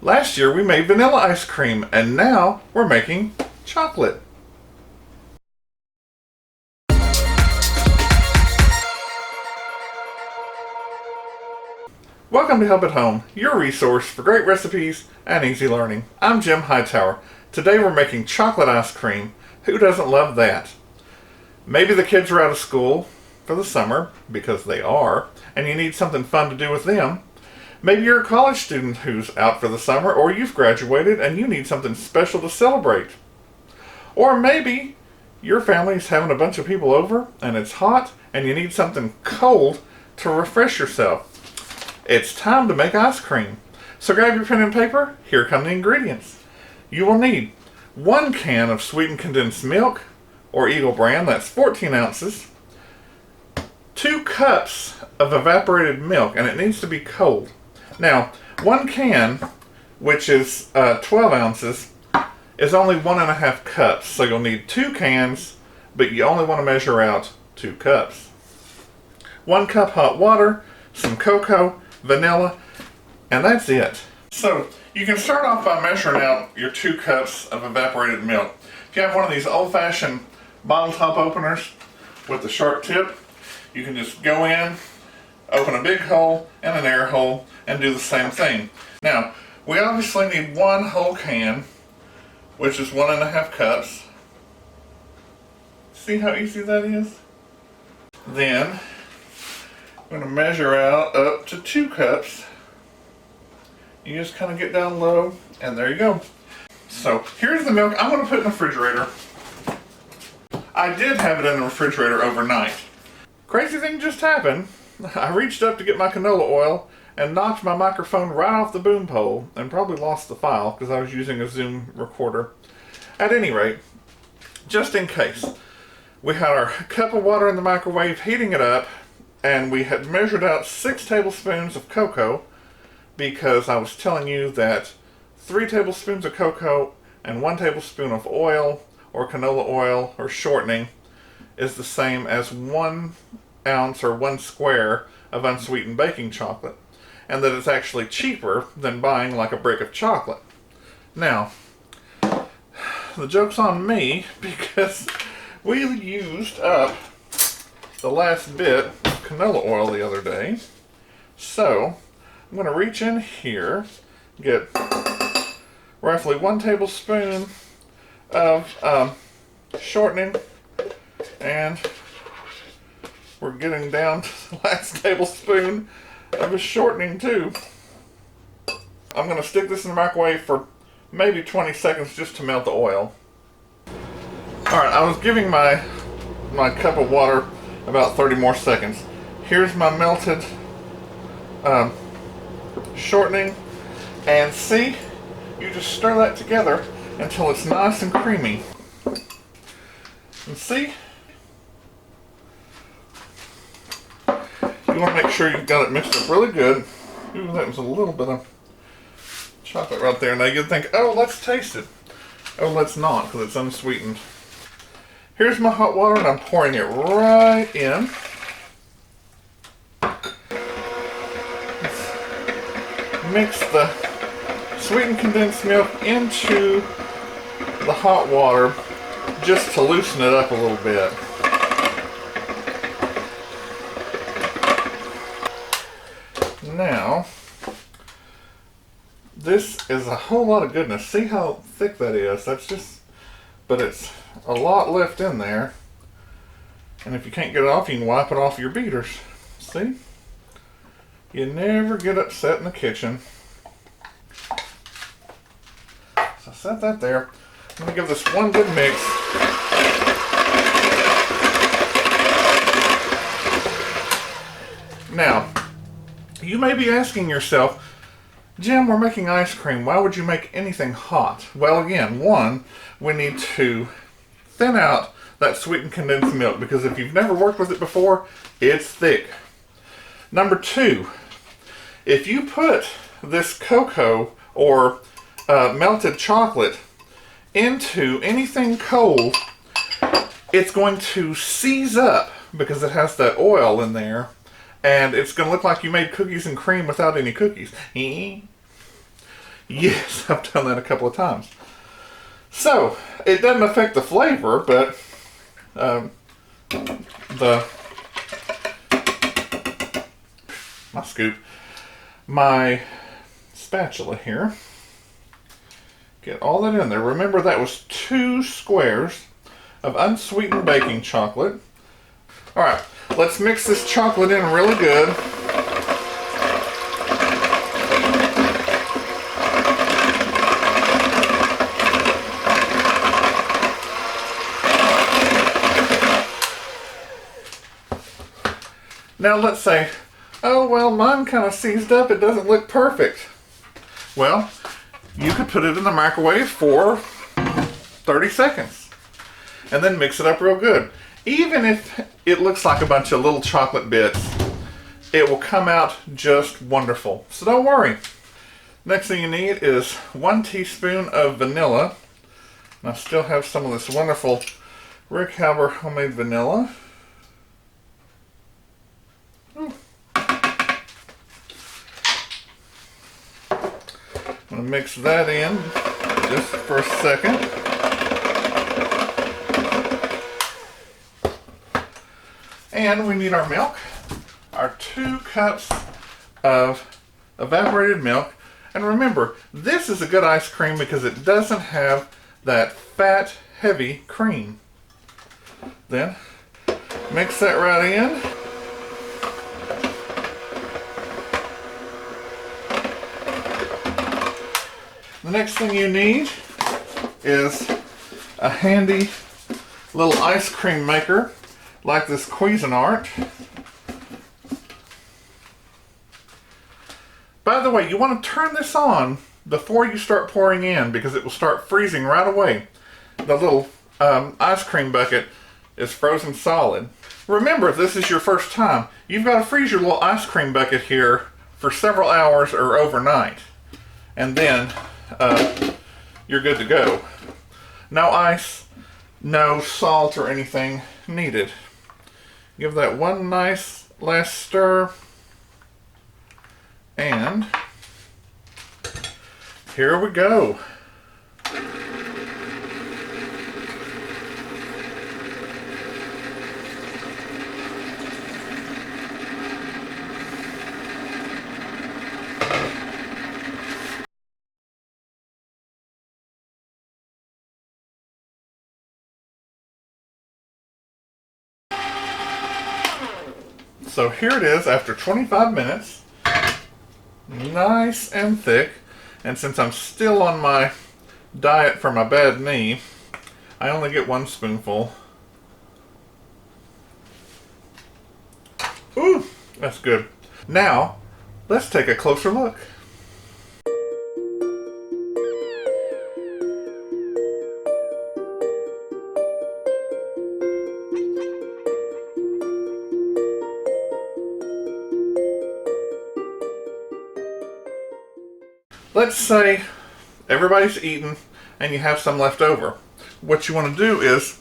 Last year we made vanilla ice cream, and now we're making chocolate. Welcome to Help at Home, your resource for great recipes and easy learning. I'm Jim Hightower. Today we're making chocolate ice cream. Who doesn't love that? Maybe the kids are out of school for the summer, because they are, and you need something fun to do with them. Maybe you're a college student who's out for the summer, or you've graduated and you need something special to celebrate. Or maybe your family's having a bunch of people over and it's hot and you need something cold to refresh yourself. It's time to make ice cream. So grab your pen and paper. Here come the ingredients. You will need 1 can of sweetened condensed milk, or Eagle brand, that's 14 ounces. 2 cups of evaporated milk, and it needs to be cold. Now, 1 can, which is 12 ounces, is only 1.5 cups. So you'll need 2 cans, but you only want to measure out 2 cups. 1 cup hot water, some cocoa, vanilla, and that's it. So you can start off by measuring out your 2 cups of evaporated milk. If you have one of these old-fashioned bottle top openers with the sharp tip, you can just go in, open a big hole and an air hole, and do the same thing. Now, we obviously need 1 whole can, which is 1.5 cups. See how easy that is? Then, I'm going to measure out up to 2 cups. You just kind of get down low, and there you go. So, here's the milk I'm going to put in the refrigerator. I did have it in the refrigerator overnight. Crazy thing just happened. I reached up to get my canola oil and knocked my microphone right off the boom pole and probably lost the file because I was using a Zoom recorder. At any rate, just in case, we had our cup of water in the microwave heating it up, and we had measured out 6 tablespoons of cocoa because I was telling you that 3 tablespoons of cocoa and 1 tablespoon of oil or canola oil or shortening is the same as 1 ounce or 1 square of unsweetened baking chocolate, and that it's actually cheaper than buying like a brick of chocolate. Now, the joke's on me because we used up the last bit of canola oil the other day. So, I'm going to reach in here, get roughly 1 tablespoon of shortening, and we're getting down to the last tablespoon of a shortening too. I'm going to stick this in the microwave for maybe 20 seconds just to melt the oil. Alright, I was giving my cup of water about 30 more seconds. Here's my melted shortening, and see, you just stir that together until it's nice and creamy. And see, you want to make sure you've got it mixed up really good. Ooh, that was a little bit of chocolate right there. Now you'd think, oh, let's taste it. Oh, let's not, because it's unsweetened. Here's my hot water, and I'm pouring it right in. Let's mix the sweetened condensed milk into the hot water just to loosen it up a little bit. Now, this is a whole lot of goodness. See how thick that is? That's just, but it's a lot left in there. And if you can't get it off, you can wipe it off your beaters. See? You never get upset in the kitchen. So set that there. I'm going to give this one good mix. Now, you may be asking yourself, Jim, we're making ice cream. Why would you make anything hot? Well, again, 1, we need to thin out that sweetened condensed milk, because if you've never worked with it before, it's thick. Number 2, if you put this cocoa or melted chocolate into anything cold, it's going to seize up because it has that oil in there, and it's going to look like you made cookies and cream without any cookies. You Yes, I've done that a couple of times. So, it doesn't affect the flavor, but my spatula here, get all that in there. Remember, that was 2 squares of unsweetened baking chocolate. All right, let's mix this chocolate in really good. Now let's say, oh well, mine kind of seized up, it doesn't look perfect. Well, you could put it in the microwave for 30 seconds and then mix it up real good. Even if it looks like a bunch of little chocolate bits, it will come out just wonderful. So don't worry. Next thing you need is 1 teaspoon of vanilla. And I still have some of this wonderful Rick Halber homemade vanilla. I'm going to mix that in just for a second. And we need our milk, our 2 cups of evaporated milk. And remember, this is a good ice cream because it doesn't have that fat, heavy cream. Then mix that right in. The next thing you need is a handy little ice cream maker like this Cuisinart. By the way, you want to turn this on before you start pouring in because it will start freezing right away. The little ice cream bucket is frozen solid. Remember, if this is your first time, you've got to freeze your little ice cream bucket here for several hours or overnight. And then you're good to go. No ice, no salt or anything needed. Give that one nice last stir. And here we go. So here it is after 25 minutes. Nice and thick. And since I'm still on my diet for my bad knee, I only get 1 spoonful. Ooh, that's good. Now, let's take a closer look. Let's say everybody's eating and you have some left over. What you want to do is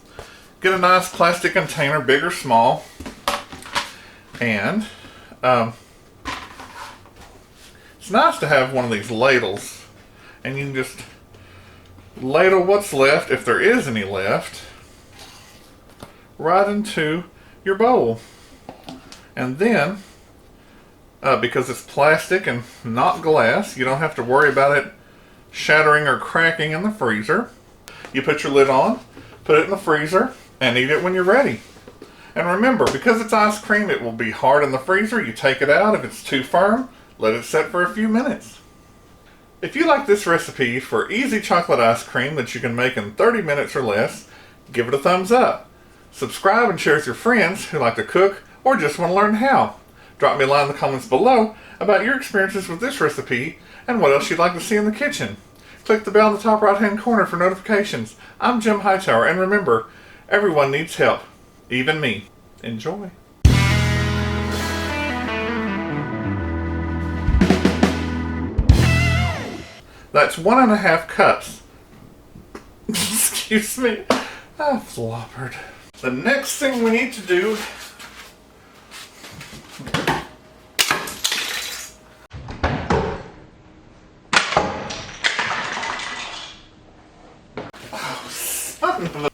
get a nice plastic container, big or small, and it's nice to have one of these ladles, and you can just ladle what's left, if there is any left, right into your bowl. And then because it's plastic and not glass, you don't have to worry about it shattering or cracking in the freezer. You put your lid on, put it in the freezer, and eat it when you're ready. And remember, because it's ice cream, it will be hard in the freezer. You take it out. If it's too firm, let it set for a few minutes. If you like this recipe for easy chocolate ice cream that you can make in 30 minutes or less, give it a thumbs up. Subscribe and share with your friends who like to cook or just want to learn how. Drop me a line in the comments below about your experiences with this recipe and what else you'd like to see in the kitchen. Click the bell in the top right hand corner for notifications. I'm Jim Hightower, and remember, everyone needs help, even me. Enjoy. That's 1.5 cups. Excuse me, I floppered. The next thing we need to do Yeah.